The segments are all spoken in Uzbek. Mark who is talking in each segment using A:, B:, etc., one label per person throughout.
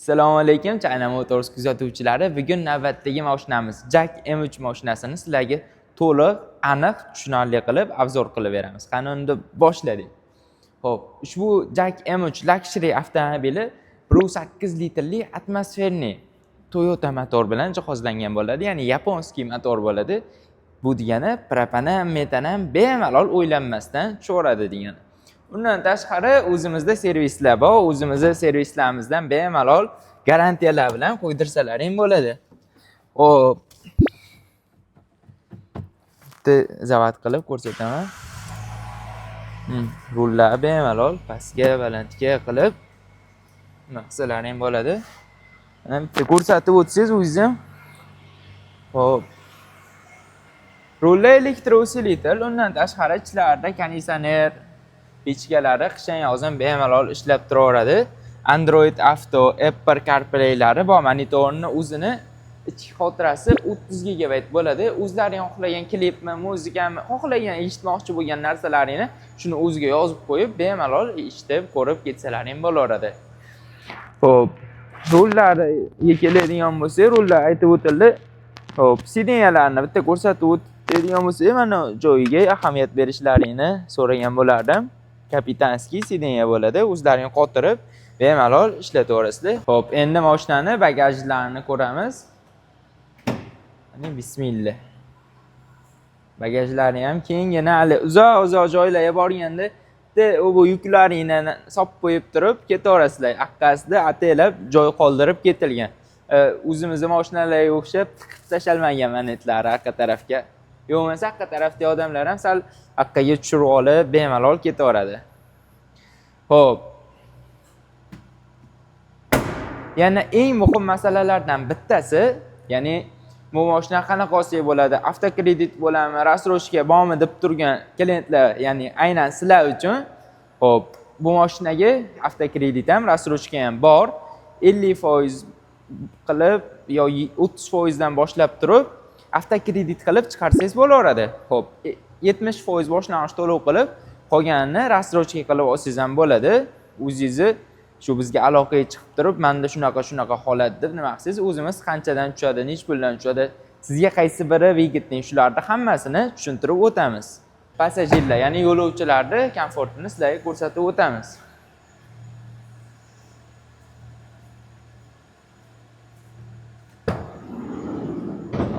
A: Assalomu alaykum, China Motors kuzatuvchilari. Bugun navbatdagi mashinamiz Jack M3 mashinasini sizlarga to'liq, aniq, tushunarli qilib obzor qilib beramiz. Qani unda boshladik. Xo'p, ushbu Jack M3 Luxury avtomobili 1.8 litrli atmosferniy Toyota motor bilan jihozlangan bo'ladi, ya'ni yaponskiy motor bo'ladi. Bu degani propan, metan ham bemalol o'ylanmasdan tushaveradi degani. Undan tashqari o'zimizda servislar bor, o'zimizda servislarimizdan bemalol garantiyalar bilan qo'ydirsalaring bo'ladi. Xo'p. Bitta zavat qilib ko'rsataman. Rullar bemalol pastga, balandga qilib naqsalaring bo'ladi. Mana bitta ko'rsatib o'tsangiz o'zingiz. Xo'p. Rullar elektrousilitel, undan tashqari ichlarida konditsioner, pechkalari qishan yozin bemalol ishlab turaveradi. Android Auto, Apple CarPlay'lari bor. Monitorning o'zini ichki xotirasi 30 GB bo'ladi. O'zlaring xohlagan klipmi, muzikami, xohlagan eshitmoqchi bo'lgan narsalaringni shuni o'ziga yozib qo'yib, bemalol eshitib, ko'rib ketsalaring bo'laveradi. Xo'p, rullarga keladigan bo'lsak, rullar aytib o'tildi. Xo'p, sidenyalarni bitta ko'rsatib o'tadigan bo'lsak, mana joyiga ahamiyat berishlaringni so'ragan bo'lardim. Kapitanskiy sidenya bo'ladi. O'zlaring qotirib bemalol ishlataverasizlar. Xo'p, endi mashinani bagajlarini ko'ramiz. Mana bismillah. Bagajlari ham kengina, hali uzoq joylarga borganda bu yuklaringni solib qo'yib turib ketaverasizlar. Haqqasida ataylab joy qoldirib ketilgan. O'zimizning mashinalarga o'xshab tiqib tashalmagan manetlari orqa tarafga. Yo'qmasa orqa tarafdagi odamlar ham sal orqaga tushirib olib bemalol ketaveradi. Xo'p. Yana eng muhim masalalardan bittasi, ya'ni bu mashina qanaqa olsak bo'ladi? Avtokredit bo'ladimi, rassrochka bormi deb turgan klientlar, ya'ni aynan sizlar uchun. Xo'p, bu mashinaga avtokredit ham, rassrochka ham bor. 50% qilib yoki 30% dan boshlab turib avtokredit qilib chiqarsangiz bo'laveradi. Xo'p, 70% boshlang'ich to'lov qilib, qolganini rassrochka qilib olsangiz ham bo'ladi. O'zingizni shu bizga aloqaga chiqib turib, menda shunaqa holat deb nima qilsangiz, o'zimiz qanchadan tushadi, nech puldan tushadi, sizga qaysi biri vigitning shularni hammasini tushuntirib o'tamiz. Passajirlar, ya'ni yo'lovchilarni komfortini sizlarga ko'rsatib o'tamiz.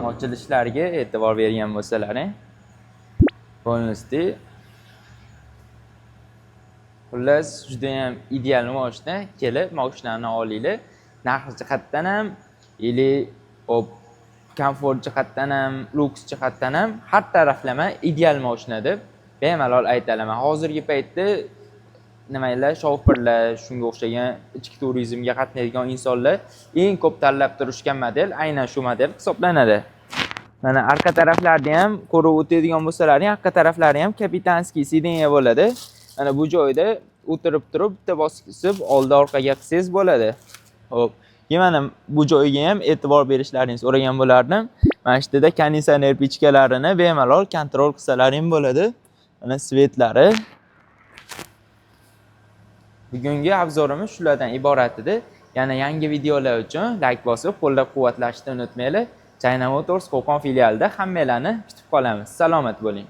A: Ochilishlariga e'tibor bergan bo'lsalaring, polnosti. Xullas, juda ham ideal mashina, kelib mashinani olinglar. Narx jihatdan ham, komfort jihatdan ham, luks jihatdan ham har taraflama ideal mashina deb bemalol aytalaman. Hozirgi paytda nimalar, shofirlar, shunga o'xshagan ichki turizmga qatnaydigan insonlar eng ko'p tanlab turishgan model aynan shu model hisoblanadi. Mana orqa taraflarda ham ko'rib o'tadigan bo'lsalaring, orqa taraflari ham kapitanskiy sidenya bo'ladi. Mana bu joyda o'tirib turib bitta bosib oldi orqaga qilsangiz bo'ladi. Xo'p, mana bu joyga ham e'tibor berishlaringizni so'ragan bo'lardim. Mana shu yerda konditsioner pechkalarini bemalol kontrol qilsalaring bo'ladi. Mana svetlari. Bugungi obzorimiz shulardan iborat edi. Yana yangi videolar uchun like bosib, qo'llab-quvvatlashni unutmanglar. China Motors Qo'qon filialida hammalarni kutib qolamiz. Salomat bo'ling.